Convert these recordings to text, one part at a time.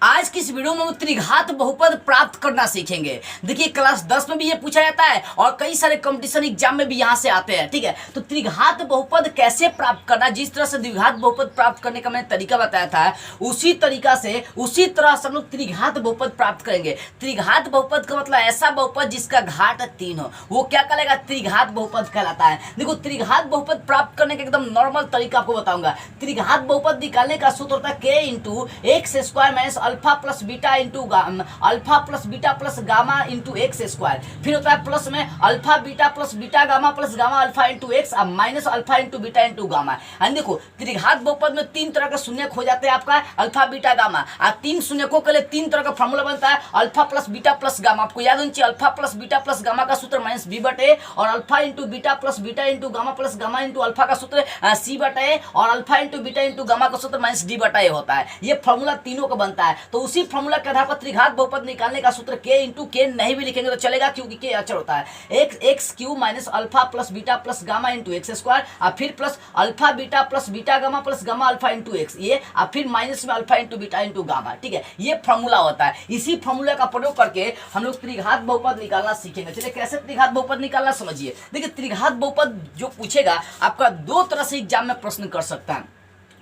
आज की इस वीडियो में हम त्रिघात बहुपद प्राप्त करना सीखेंगे। देखिए क्लास 10 में भी ये पूछा जाता है और कई सारे कंपटीशन एग्जाम में भी यहाँ से आते हैं। ठीक है, तो त्रिघात बहुपद कैसे प्राप्त करना, जिस तरह से द्विघात बहुपद प्राप्त करने का मैंने तरीका बताया था उसी तरह से हम लोग त्रिघात बहुपद प्राप्त करेंगे। त्रिघात बहुपद का मतलब ऐसा बहुपद जिसका घात 3 हो, वो क्या कहलाएगा? त्रिघात बहुपद कहलाता है। देखो त्रिघात बहुपद प्राप्त करने का एकदम नॉर्मल तरीका आपको बताऊंगा। त्रिघात बहुपद निकालने का सूत्र होता है k into x square minus alpha plus beta into alpha plus beta plus gamma into x square. फिर होता है प्लस में alpha beta plus beta gamma plus gamma alpha into x minus alpha into beta into gamma. देखो त्रिघात बहुपद में 3 तरह के शून्यक हो जाते हैं आपका अल्फा बीटा गामा। 3 शून्यकों के लिए 3 तरह का फॉर्मूला बनता है alpha plus beta plus gamma. आपको याद होना चाहिए alpha plus beta plus gamma का सूत्र माइनस बी बटे और alpha into beta plus beta into gamma plus gamma into alpha का सूत्र सी बटे और alpha into beta into gamma का सूत्र माइनस डी बटे होता है। ये फॉर्मूला तीनों का बनता है। तो उसी फॉर्मूला के आधार पर त्रिघात बहुपद निकालने का सूत्र k इंटू के नहीं भी लिखेंगे तो चलेगा, क्योंकि के अचर होता है। X cube minus alpha plus beta plus gamma into x square और फिर plus alpha beta plus beta gamma plus gamma alpha into x, ये और फिर माइनस में alpha into beta into gamma. ठीक है, ये फॉर्मूला होता है। इसी फॉर्मूला का प्रयोग करके हम लोग त्रिघात बहुपद निकालना सीखेंगे। चलिए कैसे त्रिघात बहुपद निकालना समझिए। देखिए त्रिघात बहुपद जो पूछेगा आपका 2 तरह से एग्जाम में प्रश्न कर सकता है।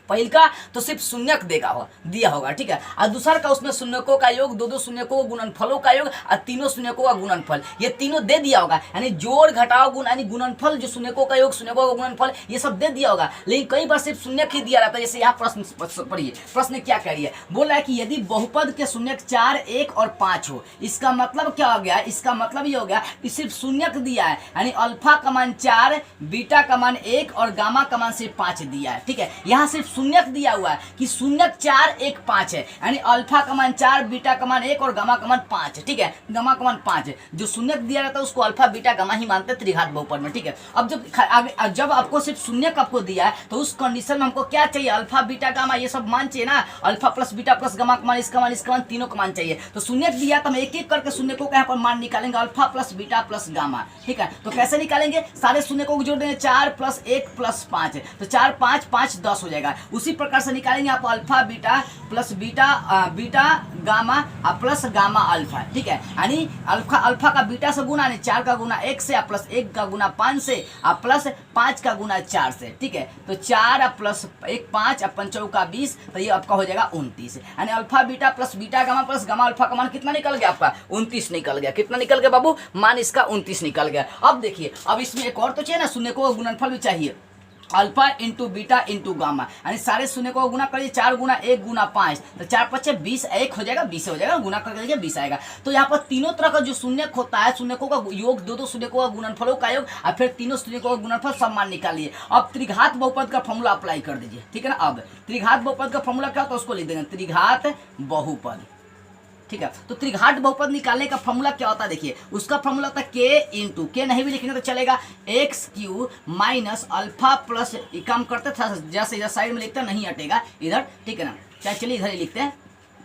पहल का तो सिर्फ शून्यक दिया होगा, ठीक है, और दूसरा का उसमें शून्यकों का योग, 2 शून्यकों गुणनफलों का योग और 3 शून्यकों का गुणनफल, ये तीनों दे दिया होगा। यानी जोड़ घटाव गुण यानी गुणनफल, जो शून्यकों का योग शून्यकों का गुणनफल, ये सब दे दिया होगा। लेकिन कई बार सिर्फ शून्यक ही दिया रहता है। जैसे यहाँ प्रश्न पढ़िए, प्रश्न क्या कह रही है, बोल रहा है कि यदि बहुपद के शून्यक 4, 1 और 5 हो, इसका मतलब क्या हो गया? इसका मतलब ये हो गया कि सिर्फ शून्यक दिया है, यानी अल्फा का मान 4, बीटा का मान 1 और गामा का मान सिर्फ 5 दिया है। ठीक है, यहाँ सिर्फ शून्यक दिया हुआ है कि शून्यक 4, 1, 5 है, यानी अल्फा का मान 4, बीटा का मान 1 और गामा का मान 5 है। ठीक है, गामा का मान 5 है। जो शून्यक दिया रहता है उसको अल्फा बीटा गामा ही मानते हैं त्रिघात बहुपद में। ठीक है, अब जब आपको सिर्फ शून्यक आपको दिया है तो उस कंडीशन में हमको क्या चाहिए? अल्फा बीटा गामा ये सब मान चाहिए ना, alpha plus beta plus gamma का मान, इसका मान तीनों का मान चाहिए। तो शून्यक दिया तो हम एक एक करके शून्यकों का यहाँ पर मान निकालेंगे, alpha plus beta plus gamma. ठीक है, तो कैसे निकालेंगे? सारे शून्यकों को जोड़ देंगे, 4 प्लस 1 प्लस 5, तो 4 5 5 10 हो जाएगा। उसी प्रकार से निकालेंगे आप alpha beta plus beta gamma plus gamma alpha. ठीक है, यानी अल्फा का बीटा से गुना, यानी 4 का गुना 1 से प्लस 1 का गुना 5 से प्लस 5 का गुना 4 से। ठीक है, तो 4 प्लस 1 5 5 का 20, तो ये आपका हो जाएगा 29। यानी alpha beta plus beta gamma plus gamma alpha का मान कितना निकल गया? आपका 29 निकल गया। कितना निकल गया बाबू? मान इसका 29 निकल गया। अब देखिए, अब इसमें एक और तो चाहिए ना, शून्य को गुणनफल भी चाहिए, alpha into beta into gamma, यानी सारे शून्य को गुना करिए, 4 गुना 1 गुना 5, तो 4 5 20, 1 हो जाएगा, 20 हो जाएगा, गुना करके देखिए 20 आएगा। तो यहाँ पर तीनों तरह का जो शून्यक होता है, शून्यकों का योग, 2 शून्यकों का गुणनफलों का योग और फिर 3 शून्यकों का गुणनफल सब मान निकालिए। अब त्रिघात बहुपद का फॉर्मूला अप्लाई कर दीजिए। ठीक है ना, अब त्रिघात बहुपद का फॉर्मूला क्या होता है उसको लिख देंगे, त्रिघात बहुपद। ठीक है, तो त्रिघात बहुपद निकालने का फॉर्मूला क्या होता है? देखिए उसका फॉर्मूला होता है k इंटू, के नहीं भी लिखेंगे तो चलेगा, x cube minus alpha plus, काम करते था जैसे इधर साइड में लिखते नहीं हटेगा इधर। ठीक है ना, चलिए इधर ही लिखते हैं,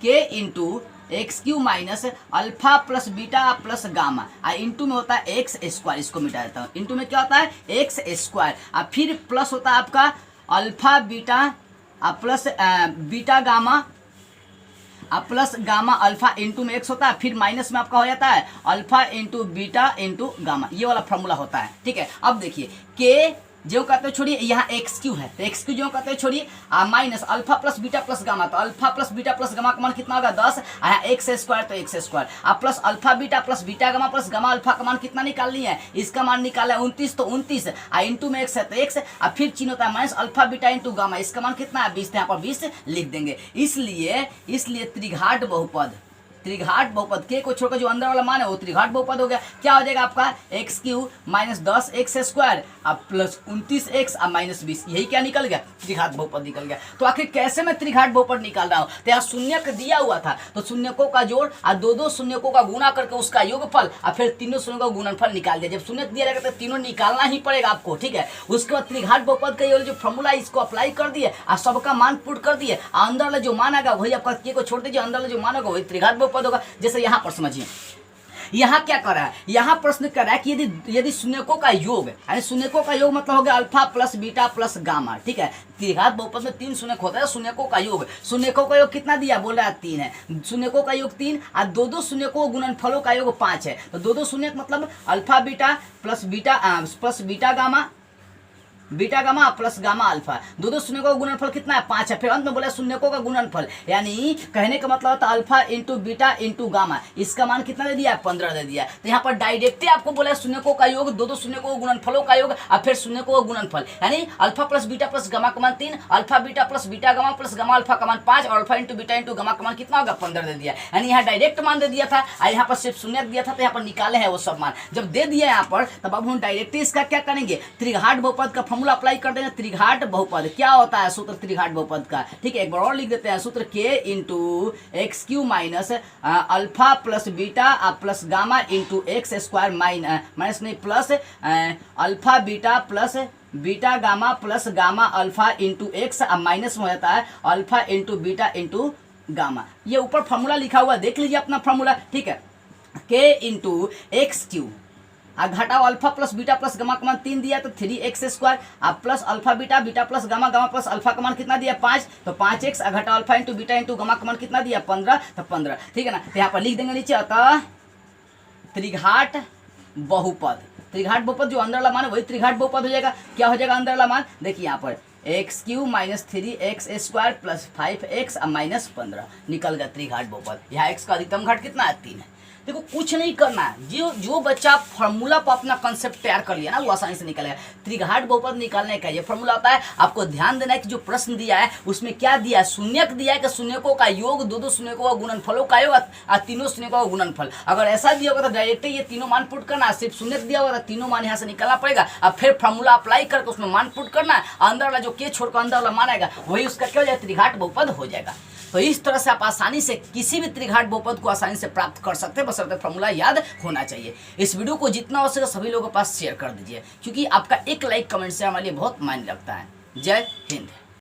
k into x cube minus alpha plus beta plus gamma, into में होता है एक्स स्क्वायर, इसको मिटा देता हूँ। इंटू में क्या होता है? एक्स स्क्वायर, और फिर प्लस होता है आपका alpha beta plus beta gamma plus gamma alpha, into में एक्स होता है, फिर माइनस में आपका हो जाता है alpha into beta into gamma, ये वाला फॉर्मूला होता है। ठीक है, अब देखिए के जो कहते हो छोड़िए, यहाँ एक्स क्यू है तो एक्स क्यू जो कहते हो छोड़िए, minus alpha plus beta plus gamma, तो alpha plus beta plus gamma का मान कितना होगा? 10, एक्स स्क्वायर तो x square plus alpha beta plus beta gamma plus gamma alpha का मान कितना निकालनी है? इसका मान निकाला है 29, तो 29 इंटू में एक्स है तो एक्स, फिर चिन्ह होता है minus alpha beta into gamma, इसका मान कितना है? 20, यहाँ पर 20 लिख देंगे। इसलिए त्रिघात बहुपद के को छोड़कर जो अंदर वाला मान है वो त्रिघात बहुपद हो गया। क्या हो जाएगा आपका? X cube minus 10 x square plus 29 x minus 20, यही क्या निकल गया? त्रिघात बहुपद निकल गया। तो आखिर कैसे मैं त्रिघात बहुपद निकाल रहा हूँ? तो यहाँ शून्यक दिया हुआ था तो शून्यकों का जोड़ और 2 शून्यकों का गुना करके उसका योगफल और फिर 3 शून्यों का गुणनफल निकाल दिया। जब शून्यक दिया रहेगा तो तीनों निकालना ही पड़ेगा आपको। ठीक है, उसके बाद त्रिघात बहुपद का ये जो फॉर्मूला है इसको अप्लाई कर दिए और सबका मान पुट कर दिए, अंदर वाला जो मान आएगा वही आपका के को छोड़ दीजिए, अंदर वाला जो मान होगा वही त्रिघात बहुपद होगा। जैसे यहाँ पर समझिए, यहाँ क्या कर रहा है, यहाँ प्रश्न कर रहा है कि यदि शून्यकों का योग, यानी शून्यकों का योग मतलब हो गया alpha plus beta plus gamma, ठीक है। त्रिघात बहुपद में 3 शून्यक होता है, शून्यकों का योग, शून्यकों का योग कितना दिया, बोल रहा है 3 है, शून्यकों का योग 3 और दो शून्यकों गुणनफलों का योग 5 है। तो दो शून्यक मतलब alpha beta plus beta gamma, beta gamma plus gamma alpha, दो शून्यकों का गुणनफल कितना है, 5 है। फिर अंत में बोला शून्यकों का गुणनफल, यानी कहने का मतलब होता है alpha into beta into gamma, इसका मान कितना दे दिया, 15 दे दिया। तो यहाँ पर डायरेक्टली आपको बोला शून्यकों का योग, दो शून्यकों का गुणनफलों का योग और फिर शून्यकों का गुणनफल, यानी alpha plus beta plus gamma का मान 3, alpha beta plus beta gamma plus gamma alpha का मान 5 और alpha into beta into gamma का मान कितना होगा, 15 दे दिया। यानी यहाँ डायरेक्ट मान दे दिया था और यहाँ पर सिर्फ शून्यक दिया था, तो यहाँ पर निकाले हैं वो सब मान। जब दे दिया यहाँ पर तब अब हम डायरेक्टली इसका क्या करेंगे, त्रिघात बहुपद का फॉर्मूला अप्लाई कर देंगे। त्रिघात बहुपद क्या होता है, सूत्र त्रिघात बहुपद का, ठीक है, एक बार और लिख देते हैं, सूत्र k into x cube minus alpha plus beta plus gamma into x square minus नहीं plus alpha beta plus beta gamma plus gamma alpha into x, minus में हो जाता है alpha into beta into gamma. ये ऊपर formula लिखा हुआ देख लीजिए अपना फॉर्मूला, ठीक है, k इंटू एक्स क्यू घटाओ alpha plus beta plus gamma का मान 3 दिया तो 3x स्क्वायर, अब plus alpha beta beta plus gamma gamma plus alpha का मान कितना दिया 5, तो 5x घटाओ alpha into beta into gamma का मान कितना दिया 15, तो 15, ठीक है ना। तो यहाँ पर लिख देंगे नीचे, अतः त्रिघात बहुपद, त्रिघात बहुपद जो अंदर वाला मान है वही त्रिघात बहुपद हो जाएगा। क्या हो जाएगा अंदर वाला मान, देखिए यहाँ पर x cube minus 3x square plus 5x minus 15 निकल गया त्रिघात बहुपद। यहाँ x का अधिकतम घाट कितना है, 3 है। देखो कुछ नहीं करना है, जो बच्चा फॉर्मूला पर अपना कंसेप्ट तैयार कर लिया ना वो आसानी से निकलेगा। त्रिघात बहुपद निकालने का ये फॉर्मूला होता है। आपको ध्यान देना है कि जो प्रश्न दिया है उसमें क्या दिया है, शून्यक दिया है कि शून्यकों का योग, दो शून्यकों का गुणनफलों का योग और तीनों शून्यकों का गुणनफल। अगर ऐसा दिया होगा तो डायरेक्ट ये तीनों मान पुट करना है, सिर्फ शून्यक दिया होगा तो तीनों मान यहाँ से निकालना पड़ेगा, अब फिर फॉर्मूला अप्लाई करके उसमें मान पुट करना है, अंदर वाला जो के छोड़कर अंदर वाला मान आएगा वही उसका क्या हो जाएगा, त्रिघात बहुपद हो जाएगा। तो इस तरह से आप आसानी से किसी भी त्रिघात बहुपद को आसानी से प्राप्त कर सकते हैं, बशर्ते फॉर्मूला याद होना चाहिए। इस वीडियो को जितना हो सके सभी लोगों के पास शेयर कर दीजिए, क्योंकि आपका एक लाइक कमेंट से हमारे लिए बहुत मायने रखता है। जय हिंद।